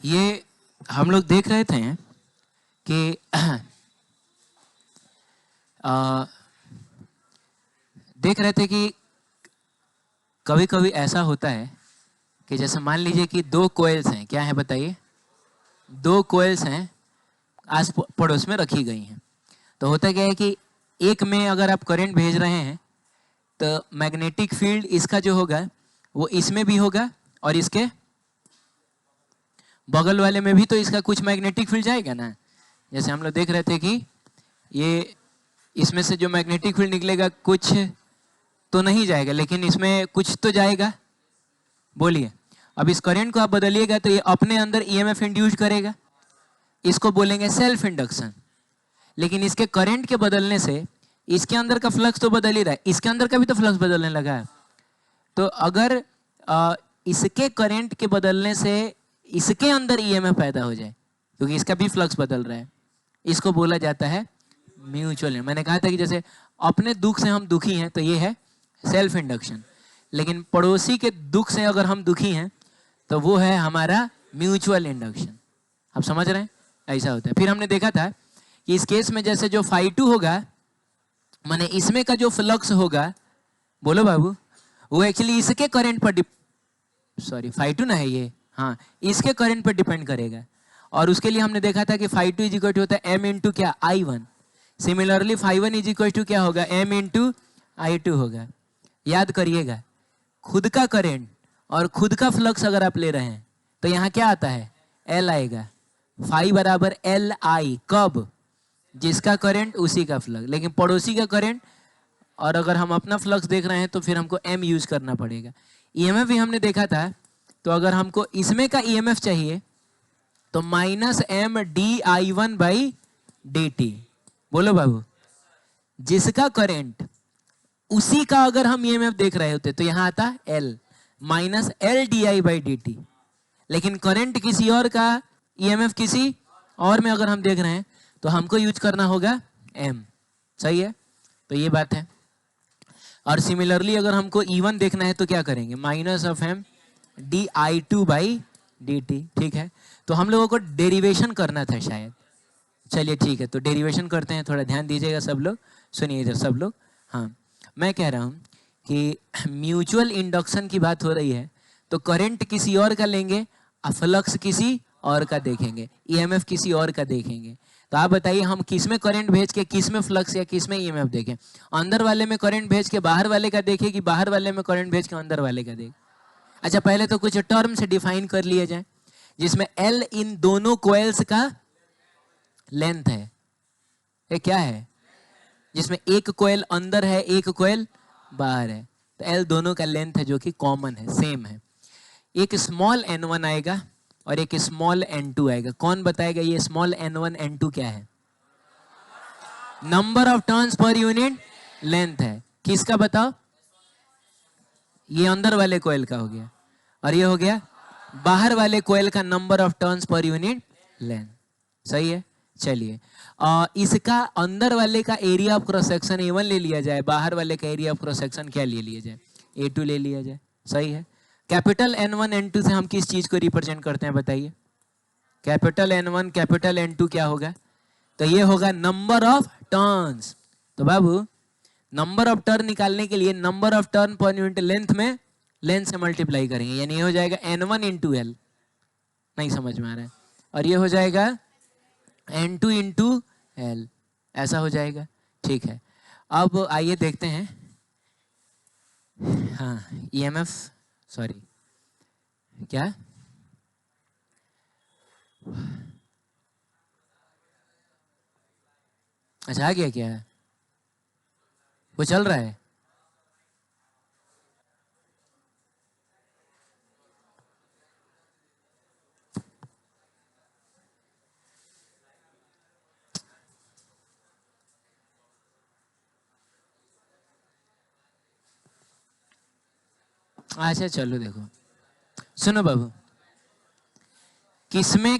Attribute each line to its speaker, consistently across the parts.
Speaker 1: ये हम लोग देख रहे थे कि देख रहे थे कि कभी कभी ऐसा होता है कि जैसे मान लीजिए कि दो कोयल्स हैं। क्या है बताइए? दो कोयल्स हैं, आस पड़ोस में रखी गई हैं। तो होता क्या है कि एक में अगर आप करंट भेज रहे हैं तो मैग्नेटिक फील्ड इसका जो होगा वो इसमें भी होगा और इसके बगल वाले में भी तो इसका कुछ मैग्नेटिक फील्ड जाएगा ना। जैसे हम लोग देख रहे थे कि ये इसमें से जो मैग्नेटिक फील्ड निकलेगा कुछ तो नहीं जाएगा, लेकिन इसमें कुछ तो जाएगा। बोलिए, अब इस करंट को आप बदलिएगा तो ये अपने अंदर ईएमएफ इंड्यूस करेगा, इसको बोलेंगे सेल्फ इंडक्शन। लेकिन इसके करंट के बदलने से इसके अंदर का फ्लक्स तो बदल ही रहा है, इसके अंदर का भी तो फ्लक्स बदलने लगा है। तो अगर इसके करंट के बदलने से इसके अंदर ईएमएफ पैदा हो जाए, क्योंकि इसका भी फ्लक्स बदल रहा है, इसको बोला जाता है म्यूचुअल। मैंने कहा था कि जैसे अपने दुख से हम दुखी हैं तो ये है सेल्फ इंडक्शन, लेकिन पड़ोसी के दुख से अगर हम दुखी हैं तो वो है हमारा म्यूचुअल इंडक्शन। आप समझ रहे हैं? ऐसा होता है। फिर हमने देखा था कि इस केस में जैसे जो φ2 होगा, माने इसमें का जो फ्लक्स होगा, बोलो बाबू, वो एक्चुअली इसके करंट पर φ2 ना है ये, हाँ, इसके करंट पर डिपेंड करेगा। और उसके लिए हमने देखा था कि φ2 इज इक्वल टू होता है m इंटू क्या I1। Similarly φ1 is equal to क्या होगा? m इंटू I2 होगा। याद करिएगा, खुद का करंट और खुद का फ्लक्स अगर आप ले रहे हैं तो यहाँ क्या आता है? L आएगा। फाई बराबर LI। कब? जिसका करंट उसी का फ्लक्स। लेकिन पड़ोसी का करंट और अगर हम अपना फ्लक्स देख रहे हैं तो फिर हमको M यूज करना पड़ेगा। ईएमएफ भी हमने देखा था, तो अगर हमको इसमें का ईएमएफ चाहिए तो -MdI1/dt। बोलो बाबू, जिसका करंट उसी का अगर हम ईएमएफ देख रहे होते तो यहाँ आता L -LdI/dt। लेकिन करंट किसी और का, ईएमएफ किसी और में अगर हम देख रहे हैं तो हमको यूज करना होगा M। सही है? तो ये बात है। और सिमिलरली अगर हमको E1 देखना है तो क्या करेंगे? -MdI2/dt। ठीक है? तो हम लोगों को डेरिवेशन करना था शायद। चलिए ठीक है, तो डेरिवेशन करते हैं। थोड़ा ध्यान दीजिएगा सब लोग, सुनिए इधर सब लोग। हाँ, मैं कह रहा हूँ कि म्यूचुअल इंडक्शन की बात हो रही है तो करंट किसी और का लेंगे, फ्लक्स किसी और का देखेंगे, ईएमएफ किसी और का देखेंगे। तो आप बताइए, हम किस में करंट भेज के किस में फ्लक्स या किस में ईएमएफ देखें? अंदर वाले में करंट भेज के बाहर वाले का देखें कि बाहर वाले में करंट भेज के अंदर वाले का देखें? अच्छा, पहले तो कुछ टर्म से डिफाइन कर लिए जाए, जिसमें L इन दोनों कोयल्स का लेंथ है। ये क्या है? जिसमें एक कोयल अंदर है, एक कोयल बाहर है, तो L दोनों का लेंथ है जो कि कॉमन है, सेम है। एक स्मॉल n1 आएगा और एक स्मॉल n2 आएगा। कौन बताएगा ये स्मॉल n1 n2 क्या है? Number of turns per unit length है। किसका बताओ? ये अंदर वाले कोयल का हो गया, और ये हो गया बाहर वाले कोयल का number of turns per unit length. सही है? चलिए, इसका अंदर वाले का area of cross section A1 ले लिया जाए, बाहर वाले का एरिया ऑफ क्रॉस सेक्शन क्या ले लिया जाए? A2 ले लिया जाए। सही है? कैपिटल N1 N2 से हम किस चीज को रिप्रेजेंट करते हैं बताइए? कैपिटल N1 कैपिटल N2 क्या होगा? तो ये होगा नंबर ऑफ टर्न्स। तो बाबू, नंबर ऑफ टर्न निकालने के लिए number of turn per unit length में लेंथ से मल्टीप्लाई करेंगे, यानी ये हो जाएगा N1 इंटू L। नहीं समझ में आ रहा है? और ये हो जाएगा N2 इंटू L। ऐसा हो जाएगा। ठीक है, अब आइए देखते हैं। हाँ, EMF, सॉरी, क्या? अच्छा, आ गया क्या? वो चल रहा है? अच्छा चलो, देखो सुनो बाबू, किसमें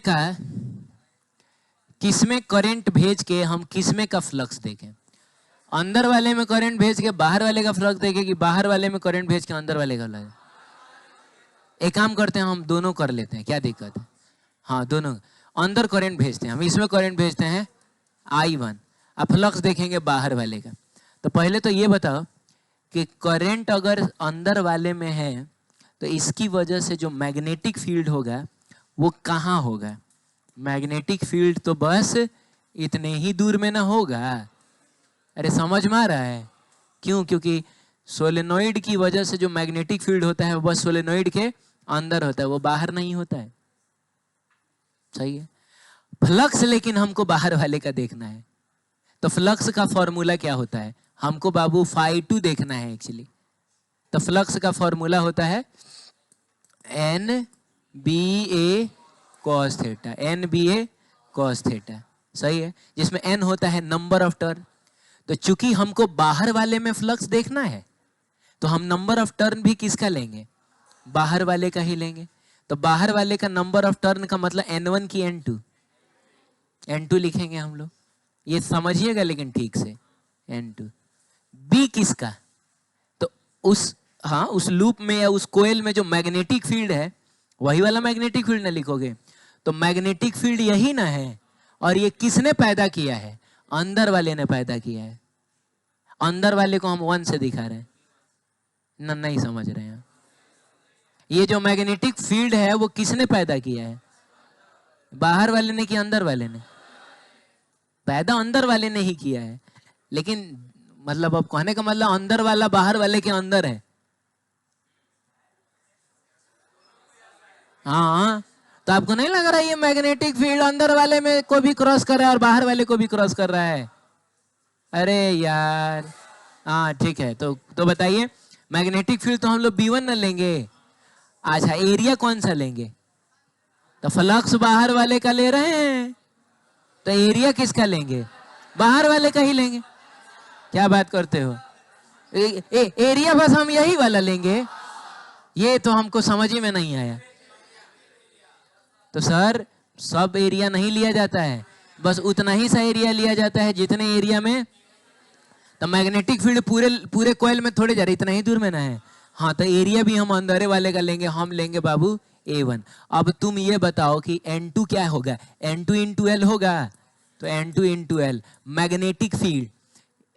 Speaker 1: करंट भेज के हम किसमें का फ्लक्स देखें? अंदर वाले में करंट भेज के बाहर वाले का फ्लक्स देखें कि बाहर वाले में करंट भेज के अंदर वाले का लगे? एक काम करते हैं, हम दोनों कर लेते हैं, क्या दिक्कत है? हाँ दोनों अंदर करंट भेजते हैं हम, इसमें करंट भेजते हैं I1। अब फ्लक्स देखेंगे बाहर वाले का। तो पहले तो ये बताओ कि करंट अगर अंदर वाले में है तो इसकी वजह से जो मैग्नेटिक फील्ड होगा वो कहाँ होगा? मैग्नेटिक फील्ड तो बस इतने ही दूर में ना होगा। अरे समझ में आ रहा है? क्यों? क्योंकि सोलेनोइड की वजह से जो मैग्नेटिक फील्ड होता है वो बस सोलेनोइड के अंदर होता है, वो बाहर नहीं होता है। सही है। फ्लक्स लेकिन हमको बाहर वाले का देखना है। तो फ्लक्स का फॉर्मूला क्या होता है? हमको बाबू φ2 देखना है एक्चुअली। तो फ्लक्स का फॉर्मूला होता है NBA cos theta, NBA cos theta. सही है, जिसमें n होता है नंबर ऑफ टर्न। तो चूंकि हमको बाहर वाले में फ्लक्स देखना है तो हम नंबर ऑफ टर्न भी किसका लेंगे? बाहर वाले का ही लेंगे। तो बाहर वाले का नंबर ऑफ टर्न का मतलब N1 की N2 लिखेंगे हम लोग। ये समझिएगा लेकिन ठीक से, N2। B किसका? तो उस लूप में या उस कोयल में जो मैग्नेटिक फील्ड है वही वाला मैग्नेटिक फील्ड ना लिखोगे। तो मैग्नेटिक फील्ड यही ना है, और ये किसने पैदा किया है? अंदर वाले ने पैदा किया है। अंदर वाले को हम 1 से दिखा रहे हैं ना, नहीं समझ रहे हैं? ये जो मैग्नेटिक फील्ड है वो किसने पैदा किया है? बाहर वाले ने कि अंदर वाले ने? पैदा अंदर वाले ने ही किया है, लेकिन मतलब अब कहने का मतलब अंदर वाला बाहर वाले के अंदर है। हाँ, तो आपको नहीं लग रहा है ये मैग्नेटिक फील्ड अंदर वाले में को भी क्रॉस कर रहा है और बाहर वाले को भी क्रॉस कर रहा है? अरे यार, हाँ ठीक है। तो बताइए, मैग्नेटिक फील्ड तो हम लोग B1 ना लेंगे। अच्छा, एरिया कौन सा लेंगे? तो फ्लक्स बाहर वाले का ले रहे हैं, तो एरिया किसका लेंगे? बाहर वाले का ही लेंगे। क्या बात करते हो? एरिया बस हम यही वाला लेंगे। ये तो हमको समझ ही में नहीं आया। तो सर, सब एरिया नहीं लिया जाता है, बस उतना ही सा एरिया लिया जाता है जितने एरिया में। तो मैग्नेटिक फील्ड पूरे कॉइल में थोड़े जा रहे, इतना ही दूर में ना है। हाँ, तो एरिया भी हम अंदर वाले का लेंगे, हम लेंगे बाबू A1। अब तुम ये बताओ कि N2 क्या होगा? N2 इंटू L होगा। तो N2 into L magnetic field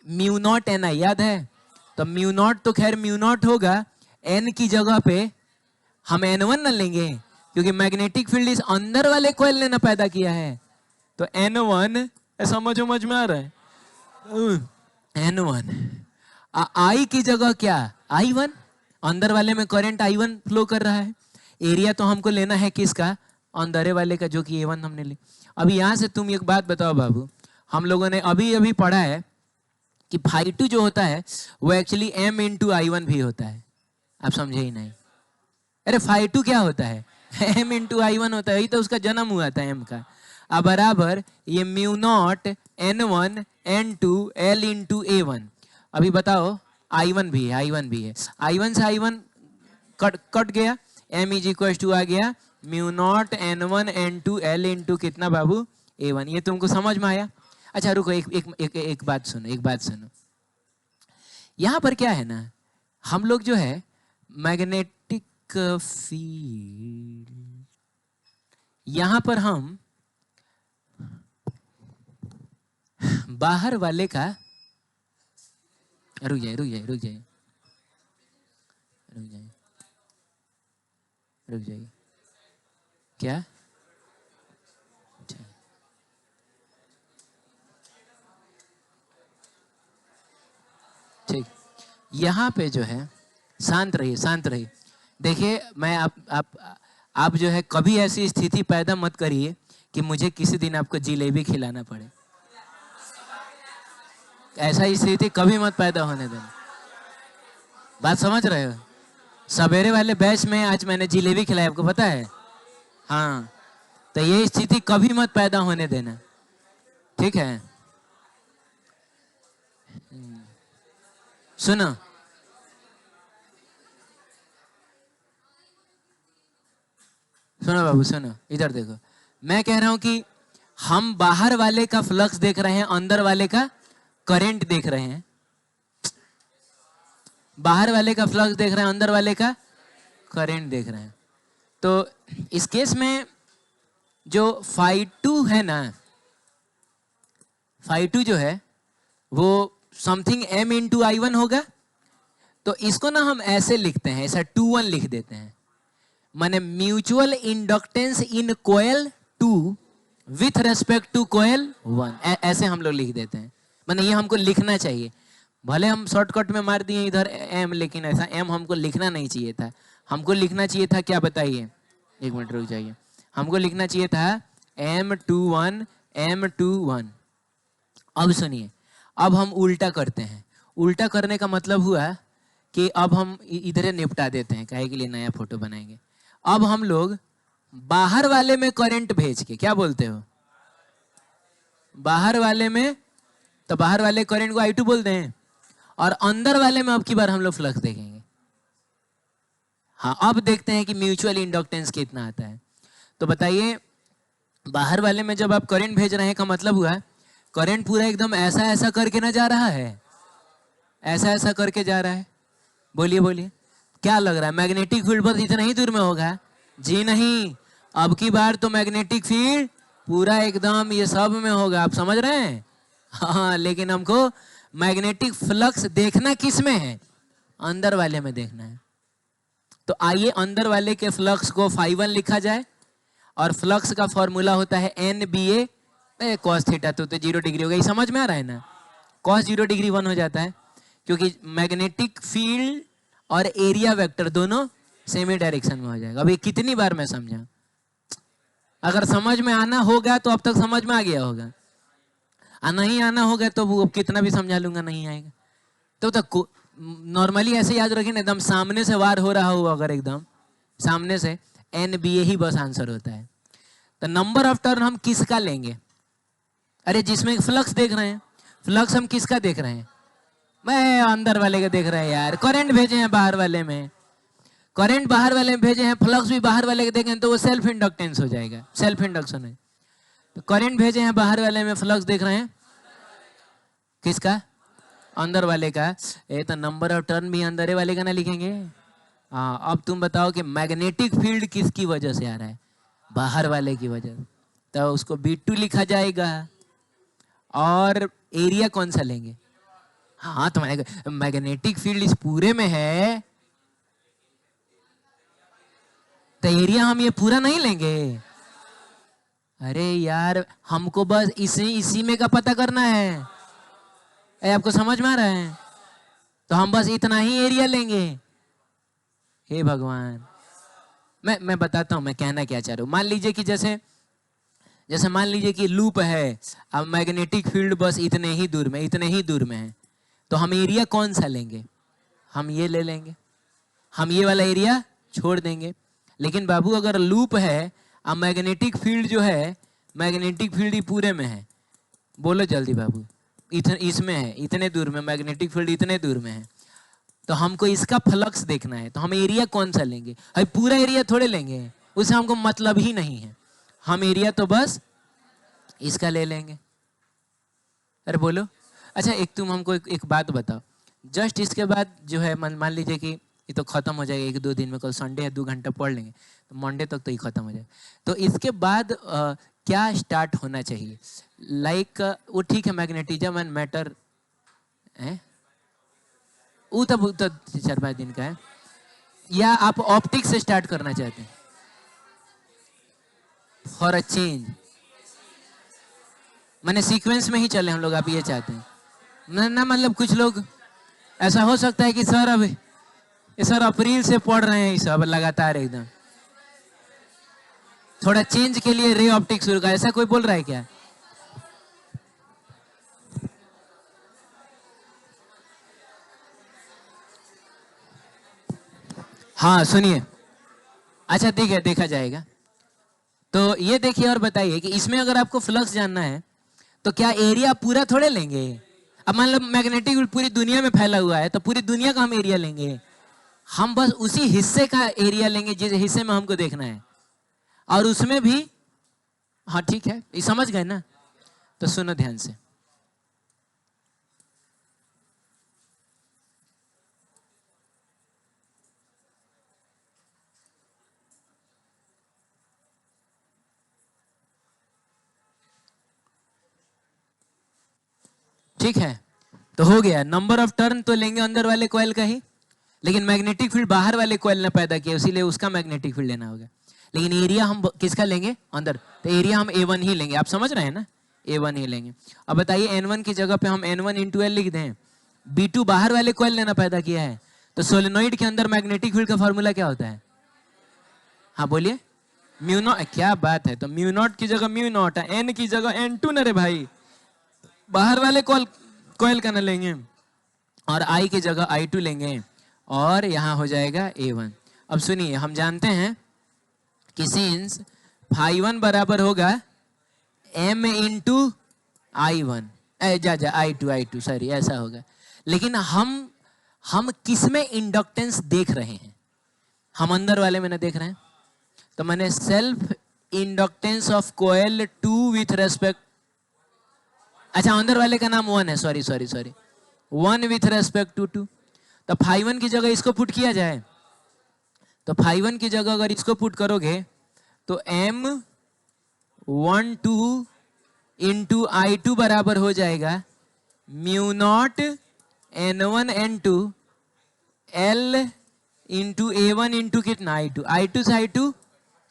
Speaker 1: mu naught NI, याद है? तो म्यू नॉट तो खैर म्यू नॉट होगा, N की जगह पे हम N1 न लेंगे, क्योंकि मैग्नेटिक फील्ड इस अंदर वाले कॉइल ने ना पैदा किया है। तो N1, समझ में आ रहा है? N1 I की जगह क्या? I1। अंदर वाले में करंट I1 फ्लो कर रहा है। एरिया तो हमको लेना है किसका? अंदर वाले का, जो कि A1 हमने ली। अभी यहां से तुम एक बात बताओ बाबू, हम लोगों ने अभी अभी पढ़ा है कि φ2 जो होता है वो एक्चुअली M इंटू I1 भी होता है। आप समझे ही नहीं? अरे φ2 क्या होता है? M इंटू I1 होता है, ये तो उसका जन्म हुआ था M का। अब बराबर ये mu naught N1 N2 L into A1। अभी बताओ, I1 भी है, I1 भी है। I1 से I1 कट गया, M इज इक्वल टू आ गया mu naught N1 N2 L into कितना बाबू? A1। ये तुमको समझ में आया? अच्छा रुको, एक बात सुनो। यहां पर क्या है ना, हम लोग जो है मैग्नेटिक फील्ड, यहां पर हम बाहर वाले का, रुक जाइए क्या? ठीक, यहाँ पे जो है, शांत रहिए। देखिए, मैं आप जो है कभी ऐसी स्थिति पैदा मत करिए कि मुझे किसी दिन आपको जिलेबी खिलाना पड़े। ऐसा स्थिति कभी मत पैदा होने देना। बात समझ रहे हो? सवेरे वाले बैच में आज मैंने जिलेबी खिलाई, आपको पता है? हाँ, तो ये स्थिति कभी मत पैदा होने देना, ठीक है? सुनो, बाबू सुनो, इधर देखो। मैं कह रहा हूं कि हम बाहर वाले का फ्लक्स देख रहे हैं, अंदर वाले का करंट देख रहे हैं। बाहर वाले का फ्लक्स देख रहे हैं, अंदर वाले का करंट देख रहे हैं। तो इस केस में जो phi 2 है ना, phi 2 जो है वो समथिंग m इंटू I1 होगा। तो इसको ना हम ऐसे लिखते हैं, ऐसा 2 1 लिख देते हैं, माने mutual inductance in coil 2 with respect to coil 1, ऐसे हम लोग लिख देते हैं। माने ये हमको लिखना चाहिए, भले हम शॉर्टकट में मार दिए इधर m, लेकिन ऐसा m हमको लिखना नहीं चाहिए था। हमको लिखना चाहिए था क्या बताइए, एक मिनट रुक जाइए, हमको लिखना चाहिए था M21 M21। अब सुनिए, अब हम उल्टा करते हैं। उल्टा करने का मतलब हुआ कि अब हम इधर निपटा देते हैं, काहे के लिए नया फोटो बनाएंगे। अब हम लोग बाहर वाले में करंट भेज के, क्या बोलते हो, बाहर वाले में, तो बाहर वाले करंट को I2 बोलते हैं, और अंदर वाले में अब की बार हम लोग फ्लक्स देखेंगे। हाँ, अब देखते हैं कि म्यूचुअल इंडक्टेंस कितना आता है। तो बताइए, बाहर वाले में जब आप करंट भेज रहे हैं का मतलब हुआ करंट पूरा एकदम ऐसा ऐसा करके ना जा रहा है, ऐसा ऐसा करके जा रहा है। बोलिए बोलिए, क्या लग रहा है, मैग्नेटिक फील्ड बस इतना ही दूर में होगा? जी नहीं, अब की बार तो मैग्नेटिक फील्ड पूरा एकदम ये सब में होगा, आप समझ रहे हैं? हाँ, लेकिन हमको मैग्नेटिक फ्लक्स देखना किस में है, अंदर वाले में देखना है। तो आइए अंदर वाले के फ्लक्स को phi 1 लिखा जाए, और फ्लक्स का फॉर्मूला होता है NBA cos थीटा, तो 0 डिग्री हो गई, समझ में आ रहा है ना? cos 0 डिग्री 1 हो जाता है, क्योंकि मैग्नेटिक फील्ड और एरिया वेक्टर दोनों सेम ही डायरेक्शन में हो जाएगा। अभी कितनी बार मैं समझा, अगर समझ में आना होगा तो अब तक समझ में आ गया होगा, और नहीं आना होगा तो वो कितना भी समझा लूंगा नहीं आएगा। तो नॉर्मली ऐसे याद रखिए ना, एकदम सामने से वार हो रहा हो, अगर एकदम सामने से, NBA ही बस आंसर होता है। तो नंबर ऑफ टर्न हम किसका लेंगे? अरे जिसमें फ्लक्स देख रहे हैं, फ्लक्स हम किसका देख रहे हैं? मैं अंदर वाले का देख रहे हैं यार, करंट भेजे हैं बाहर वाले में, करंट बाहर वाले में भेजे हैं, फ्लक्स भी बाहर वाले के देखें तो वो सेल्फ इंडक्टेंस हो जाएगा, सेल्फ इंडक्शन है। तो करंट भेजे हैं बाहर वाले में, फ्लक्स देख रहे हैं किसका? अंदर वाले का। ये तो नंबर ऑफ टर्न भी अंदर वाले का ना लिखेंगे। हाँ, अब तुम बताओ कि मैग्नेटिक फील्ड किसकी वजह से आ रहा है? बाहर वाले की वजह, तो उसको B2 लिखा जाएगा। और एरिया कौन सा लेंगे? हाँ, तो मैग्नेटिक फील्ड इस पूरे में है, तो एरिया हम ये पूरा नहीं लेंगे। अरे यार, हमको बस इसी में का पता करना है। आपको समझ में आ रहा है? तो हम बस इतना ही एरिया लेंगे। हे भगवान, मैं बताता हूँ मैं कहना क्या चाह रहा हूँ। मान लीजिए कि जैसे जैसे मान लीजिए कि लूप है, अब मैग्नेटिक फील्ड बस इतने ही दूर में, इतने ही दूर में है, तो हम एरिया कौन सा लेंगे? हम ये ले लेंगे, हम ये वाला एरिया छोड़ देंगे। लेकिन बाबू अगर लूप है, अब मैग्नेटिक फील्ड जो है, मैग्नेटिक फील्ड ही पूरे में है, बोलो जल्दी बाबू, इसमें है, इतने दूर में मैग्नेटिक फील्ड, इतने दूर में है, तो हमको इसका फ्लक्स देखना है, तो हम एरिया कौन सा लेंगे? अभी पूरा एरिया थोड़े लेंगे, उससे हमको मतलब ही नहीं है। हम एरिया तो बस इसका ले लेंगे। अरे बोलो, अच्छा एक तुम हमको एक बात बताओ, जस्ट इसके बाद जो है, मान लीजिए कि ये तो खत्म हो जाएगा 1 2 दिन में, कल संडे है, 2 घंटा पढ़ लेंगे तो मंडे तक तो ये खत्म हो जाएगा। तो इसके बाद क्या स्टार्ट होना चाहिए? लाइक वो ठीक है, मैग्नेटिज्म एंड मैटर है, वो तो 4 5 दिन का है, या आप ऑप्टिक्स से स्टार्ट करना चाहते हैं? फॉर अ चेंज, मैंने सीक्वेंस में ही चले हम लोग, आप ये चाहते हैं ना मतलब कुछ लोग ऐसा हो सकता है कि सर अब ये सर अप्रैल से पढ़ रहे हैं ये सब लगातार एकदम, थोड़ा चेंज के लिए रे ऑप्टिक्स शुरू का, ऐसा कोई बोल रहा है क्या? हाँ सुनिए, अच्छा ठीक है, देखा जाएगा। तो ये देखिए और बताइए कि इसमें अगर आपको फ्लक्स जानना है तो क्या एरिया पूरा थोड़े लेंगे? अब मान लो मैग्नेटिक पूरी दुनिया में फैला हुआ है, तो पूरी दुनिया का हम एरिया लेंगे? हम बस उसी हिस्से का एरिया लेंगे जिस हिस्से में हमको देखना है, और उसमें भी, हाँ ठीक है, ये समझ गए ना? तो सुनो ध्यान से, ठीक है, तो हो गया। नंबर ऑफ टर्न तो लेंगे अंदर वाले कॉइल का ही, लेकिन मैग्नेटिक फील्ड बाहर वाले कॉइल ने पैदा किया, इसीलिए उसका मैग्नेटिक फील्ड लेना होगा। लेकिन एरिया हम किसका लेंगे? अंदर, तो एरिया हम A1 ही लेंगे। आप समझ रहे हैं ना, A1 ही लेंगे। अब बताइए N1 की जगह पे हम N1 इंटू एल लिख दें, B2 बाहर वाले कॉइल ने ना पैदा किया है, तो सोलेनोइड के अंदर मैग्नेटिक फील्ड का फॉर्मूला क्या होता है? हाँ बोलिए, म्यू नॉट। क्या बात है, तो म्यू नॉट की जगह म्यू नॉट है, N की जगह N2 न रे भाई, बाहर वाले कॉइल का न लेंगे, और I की जगह I2 लेंगे, और यहां हो जाएगा A1। अब सुनिए, हम जानते हैं कि सिंस φ1 बराबर होगा M into I1, I2 sorry, ऐसा होगा। लेकिन हम किस में इंडक्टेंस देख रहे हैं? हम अंदर वाले में ना देख रहे हैं, तो मैंने self inductance of coil 2 with respect, अच्छा अंदर वाले का नाम 1 है, सॉरी 1 विथ रेस्पेक्ट टू 2। तो φ1 की जगह इसको पुट किया जाए, तो φ1 की जगह अगर इसको पुट करोगे तो M12 इंटू I2 बराबर हो जाएगा mu naught N1 N2 L into A1 into कितना I2 से I2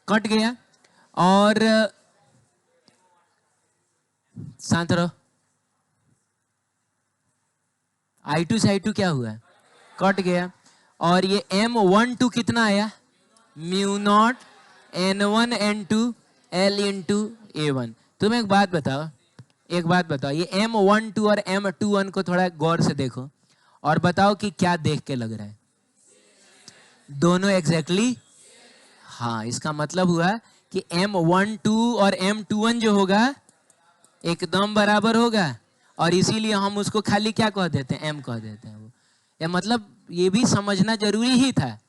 Speaker 1: कट गया, और शांत रहो, I2 से I2 क्या हुआ? कट गया, और ये M12 कितना आया? Mu naught N1 N2 L into A1। तुम एक बात बताओ, ये M12 और M21 को थोड़ा गौर से देखो और बताओ कि क्या देख के लग रहा है? दोनों एग्जैक्टली हाँ, इसका मतलब हुआ कि M12 और M21 जो होगा एकदम बराबर होगा, और इसीलिए हम उसको खाली क्या कह देते हैं? M कह देते हैं। वो या मतलब ये भी समझना जरूरी ही था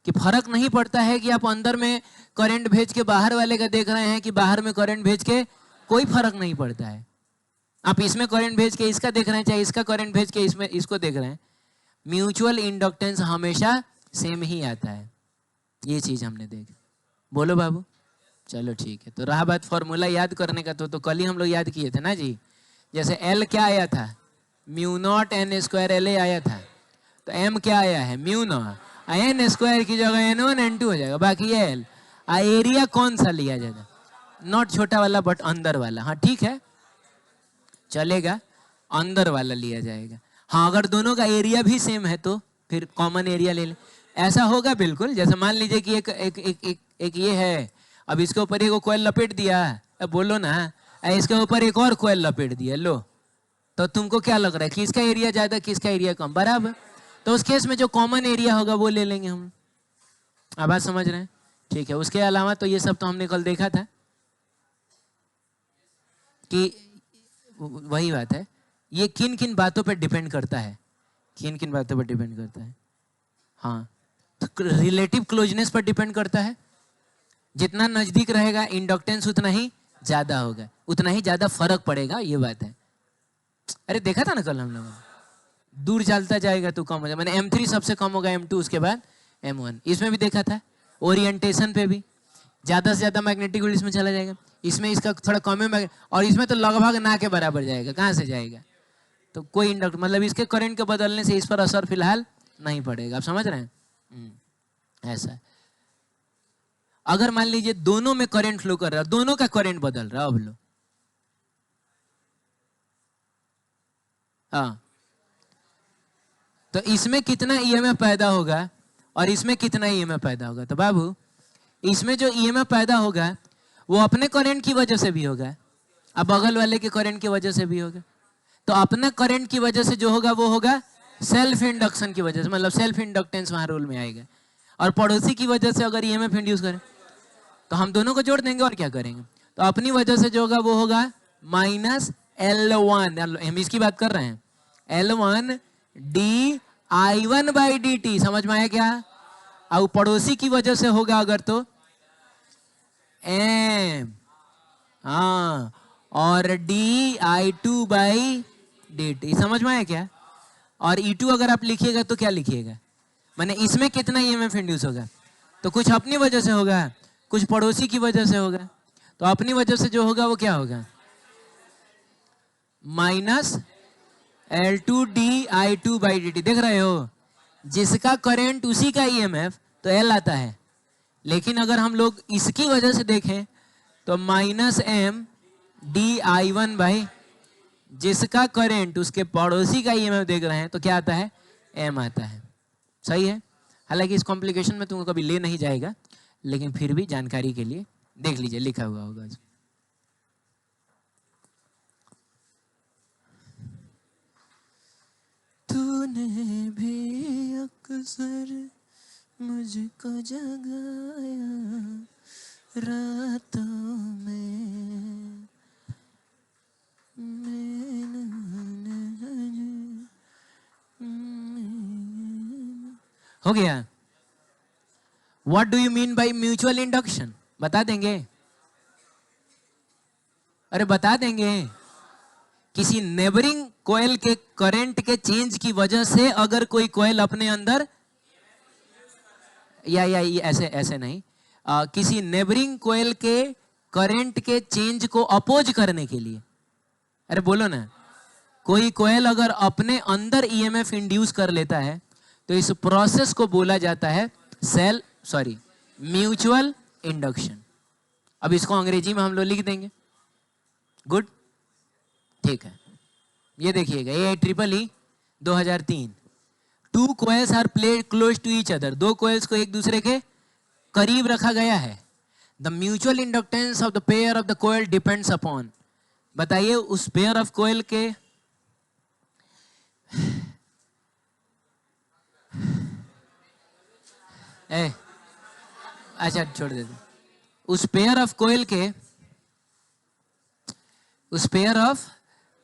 Speaker 1: कि फर्क नहीं पड़ता है कि आप अंदर में करंट भेज के बाहर वाले का देख रहे हैं कि बाहर में करंट भेज के, कोई फर्क नहीं पड़ता है। आप इसमें करंट भेज के इसका देख रहे हैं, चाहे इसका करंट भेज के इसमें इसको देख रहे हैं, म्यूचुअल इंडक्टेंस हमेशा सेम ही आता है। ये चीज हमने देखी। बोलो बाबू, चलो ठीक है। तो रहा बात फॉर्मूला याद करने का, तो कल ही हम लोग याद किए थे ना जी। जैसे L क्या आया था? Mu naught N square LA आया था, तो M क्या आया है? म्यू नॉट, N स्क्वायर की जगह N1 N2 हो जाएगा, बाकी ये L। एरिया कौन सा लिया जाएगा? नॉट छोटा वाला बट अंदर वाला, हाँ ठीक है चलेगा, अंदर वाला लिया जाएगा। हाँ अगर दोनों का एरिया भी सेम है तो फिर कॉमन एरिया ले ले। ऐसा होगा बिल्कुल, जैसे मान लीजिए कि एक ये है, अब इसके ऊपर एक कोयल लपेट दिया, अब बोलो ना, इसके ऊपर एक और कोयल लपेट दिया, लो, तो तुमको क्या लग रहा है कि इसका एरिया ज्यादा किसका एरिया कम? बराबर। तो उस केस में जो कॉमन एरिया होगा वो ले लेंगे हम। अब बात समझ रहे हैं? ठीक है। उसके अलावा तो ये सब तो हमने कल देखा था कि वही बात है, ये किन किन बातों पर डिपेंड करता है, किन किन बातों पर डिपेंड करता है? हाँ, तो रिलेटिव क्लोजनेस पर डिपेंड करता है। जितना नजदीक रहेगा इंडक्टेंस उतना ही ज्यादा होगा, उतना ही ज्यादा फर्क पड़ेगा, ये बात है। अरे देखा था ना कल हम लोगों, दूर चलता जाएगा तो कम हो जाएगा, मैंने M3 सबसे कम होगा, M2 उसके बाद M1। इसमें भी देखा था, ओरिएंटेशन पे भी ज्यादा से ज्यादा मैग्नेटिक फील्ड इसमें चला जाएगा, इसमें इसका थोड़ा कम है, और इसमें तो लगभग ना के बराबर जाएगा। कहाँ से जाएगा? तो कोई इंडक्ट मतलब इसके करंट के बदलने से इस पर असर फिलहाल नहीं पड़ेगा। आप समझ रहे हैं? ऐसा। अगर मान लीजिए दोनों में करंट फ्लो कर रहा है, दोनों का करंट बदल रहा है, अब लो, हाँ, तो इसमें कितना ईएमएफ पैदा होगा और इसमें कितना ईएमएफ पैदा होगा? तो बाबू इसमें जो ईएमएफ पैदा होगा वो अपने करंट की वजह से भी होगा, अब बगल वाले के करंट की वजह से भी होगा। तो अपने करंट की वजह से जो होगा वो होगा सेल्फ इंडक्शन की वजह से, मतलब सेल्फ इंडक्टेंस वहां रोल में आएगा। और पड़ोसी की वजह से अगर ईएमएफ इंड्यूस करें तो हम दोनों को जोड़ देंगे और क्या करेंगे? तो अपनी वजह से जो होगा वो होगा -L1, हम इसकी बात कर रहे हैं, L1 dI1/dt। समझ में आया क्या? और पड़ोसी की वजह से होगा अगर तो M, हाँ, और dI2/dt। समझ में आया क्या? और E2 अगर आप लिखिएगा तो क्या लिखिएगा? माने इसमें कितना ईएमएफ इंड्यूस होगा? तो कुछ अपनी वजह से होगा, कुछ पड़ोसी की वजह से होगा। तो अपनी वजह से जो होगा वो क्या होगा? L2di2/dt, देख रहे हो, जिसका करंट उसी का ईएमएफ तो L आता है। लेकिन अगर हम लोग इसकी वजह से देखें तो -m di1 बाई, जिसका करंट उसके पड़ोसी का ईएमएफ देख रहे हैं तो क्या आता है, m आता है। सही है। हालांकि इस कॉम्प्लिकेशन में तुमको कभी ले नहीं जाएगा, लेकिन फिर भी जानकारी के लिए देख लीजिए, लिखा हुआ होगा। तूने भी अक्सर मुझको जगाया रातों में, हो गया। What do you mean by mutual induction? बता देंगे, अरे बता देंगे। किसी नेबरिंग कोयल के करंट के चेंज की वजह से अगर कोई कोयल अपने अंदर या ऐसे नहीं, किसी नेबरिंग कोयल के करंट के चेंज को अपोज करने के लिए, अरे बोलो ना, कोई कोयल अगर अपने अंदर ईएमएफ इंड्यूस कर लेता है तो इस प्रोसेस को बोला जाता है म्यूचुअल इंडक्शन। अब इसको अंग्रेजी में हम लोग लिख देंगे। गुड, ठीक है। ये देखिएगा, AIEEE 2003, 2 coils are placed close to each other, 2 coils को एक दूसरे के करीब रखा गया है। The mutual inductance of the pair of the coil depends upon, बताइए उस पेयर ऑफ कोयल के अच्छा छोड़ देते, उस पेयर ऑफ कोयल के, उस पेयर ऑफ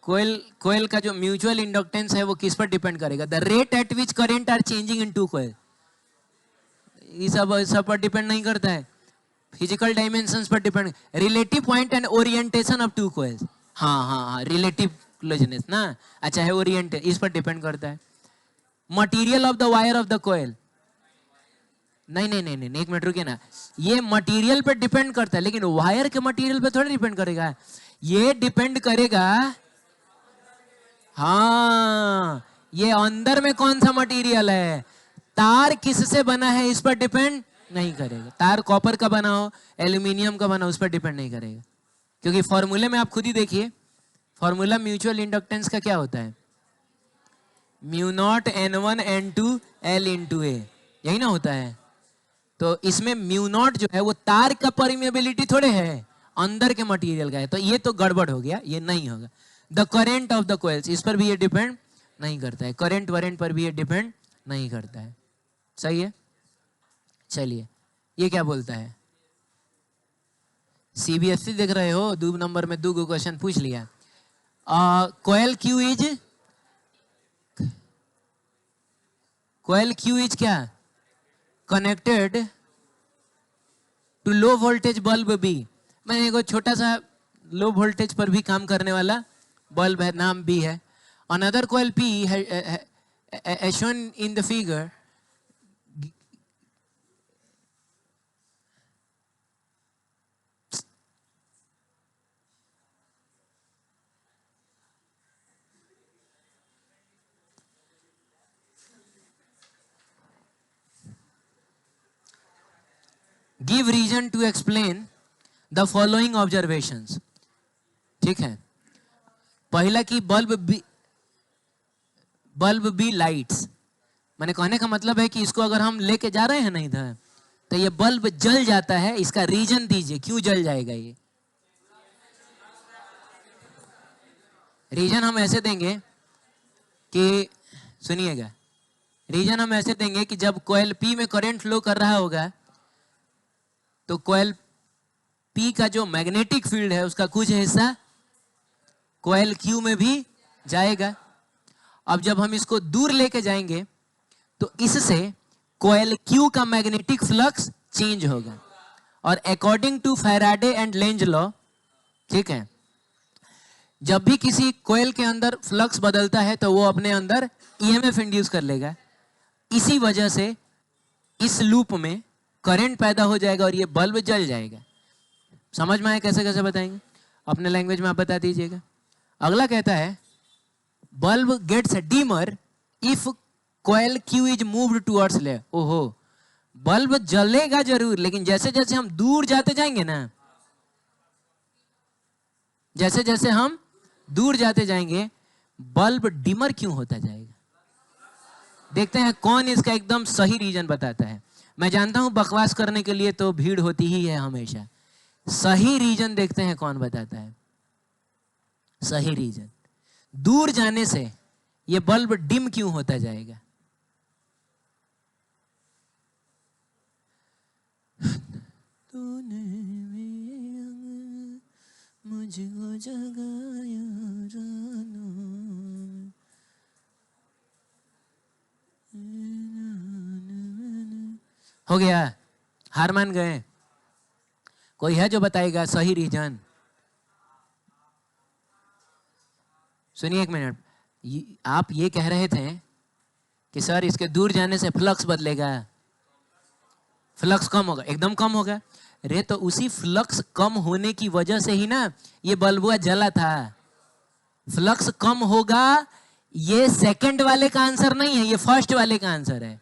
Speaker 1: कोयल का जो म्यूचुअल इंडक्टेंस है वो किस पर डिपेंड करेगा, the rate at which current are changing in 2 coil. ये सब पर डिपेंड नहीं करता है, फिजिकल डायमेंशंस पर depend, relative point and orientation of 2 coils. हाँ, रिलेटिव क्लोजनेस ना, अच्छा है, ओरिएंट इस पर डिपेंड करता है। Material of the wire of the coil, नहीं, एक मिनट रुकिए ना, ये मटेरियल पे डिपेंड करता है, लेकिन वायर के मटेरियल पे थोड़ा डिपेंड करेगा, ये डिपेंड करेगा, हाँ, ये अंदर में कौन सा मटेरियल है, तार किससे बना है इस पर डिपेंड नहीं करेगा। तार कॉपर का बना हो, एल्यूमिनियम का बना हो, उस पर डिपेंड नहीं करेगा, क्योंकि फॉर्मूले में आप खुद ही देखिए, फॉर्मूला म्यूचुअल इंडक्टेंस का क्या होता है, μ0 N1 N2 L × A, यही ना होता है। तो इसमें μ0 जो है वो तार का परमिएबिलिटी थोड़े है, अंदर के मटेरियल का है, तो ये तो गड़बड़ हो गया, ये नहीं होगा। The current of the coils, इस पर भी ये डिपेंड नहीं करता है, करंट वरेंट पर भी ये डिपेंड नहीं करता है। सही है। चलिए, ये क्या बोलता है, CBSE देख रहे हो, 2 नंबर में 2 क्वेश्चन पूछ लिया। कोयल Q इज क्या, connected to low voltage bulb B। मैंने एक छोटा सा लो वोल्टेज पर भी काम करने वाला बल्ब है, नाम B है। Another coil P as shown in the figure give reason to explain the following observations। ठीक है, पहला कि बल्ब B लाइट्स, मैंने कहने का मतलब है कि इसको अगर हम लेके जा रहे हैं ना इधर, तो ये बल्ब जल जाता है, इसका रीजन दीजिए, क्यों जल जाएगा ये। रीजन हम ऐसे देंगे कि, सुनिएगा, रीजन हम ऐसे देंगे कि जब कोयल P में करंट फ्लो कर रहा होगा तो कोयल P का जो मैग्नेटिक फील्ड है उसका कुछ हिस्सा कोयल Q में भी जाएगा। अब जब हम इसको दूर लेके जाएंगे तो इससे कोयल Q का मैग्नेटिक फ्लक्स चेंज होगा, और according to Faraday and Lenz law, ठीक है, जब भी किसी कोयल के अंदर फ्लक्स बदलता है तो वो अपने अंदर ईएमएफ इंड्यूस कर लेगा। इसी वजह से इस लूप में करंट पैदा हो जाएगा और ये बल्ब जल जाएगा। समझ में आए कैसे कैसे बताएंगे, अपने लैंग्वेज में आप बता दीजिएगा। अगला कहता है bulb gets dimmer if coil Q is moved towards ले। ओहो, बल्ब जलेगा जरूर, लेकिन जैसे जैसे हम दूर जाते जाएंगे ना, जैसे जैसे हम दूर जाते जाएंगे बल्ब डिमर क्यों होता जाएगा? देखते हैं कौन इसका एकदम सही रीजन बताता है। मैं जानता हूं बकवास करने के लिए तो भीड़ होती ही है हमेशा। सही रीजन देखते हैं कौन बताता है। सही रीजन, दूर जाने से ये बल्ब डिम क्यों होता जाएगा? तूने मुझको जगाया जानू, हो गया? हार मान गए? कोई है जो बताएगा सही रीजन? सुनिए एक मिनट, आप ये कह रहे थे कि सर इसके दूर जाने से फ्लक्स बदलेगा, फ्लक्स कम होगा। एकदम कम होगा। अरे तो उसी फ्लक्स कम होने की वजह से ही ना ये बल्बुआ जला था। फ्लक्स कम होगा, ये सेकंड वाले का आंसर नहीं है, ये फर्स्ट वाले का आंसर है।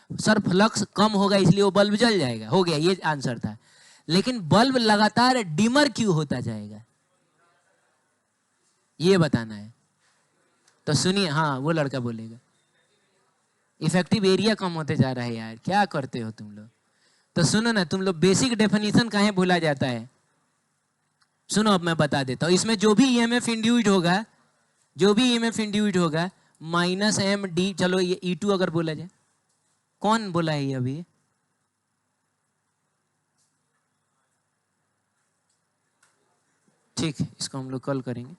Speaker 1: सर फ्लक्स कम होगा इसलिए वो बल्ब जल जाएगा, हो गया, ये आंसर था। लेकिन बल्ब लगातार डिमर क्यों होता जाएगा, ये बताना है। तो सुनिए, हाँ वो लड़का बोलेगा इफेक्टिव एरिया कम होते जा रहा है। यार क्या करते हो तुम लोग? तो सुनो ना, तुम लोग बेसिक डेफिनेशन काहे भूला जाता है? सुनो अब मैं बता देता हूँ। इसमें जो भी ईएमएफ इंड्यूस्ड होगा, जो भी ईएमएफ इंड्यूस्ड होगा माइनस एम डी, चलो ये E2 अगर बोला जाए, कौन बोला है ये अभी? ठीक है, इसको हम लोग कल करेंगे।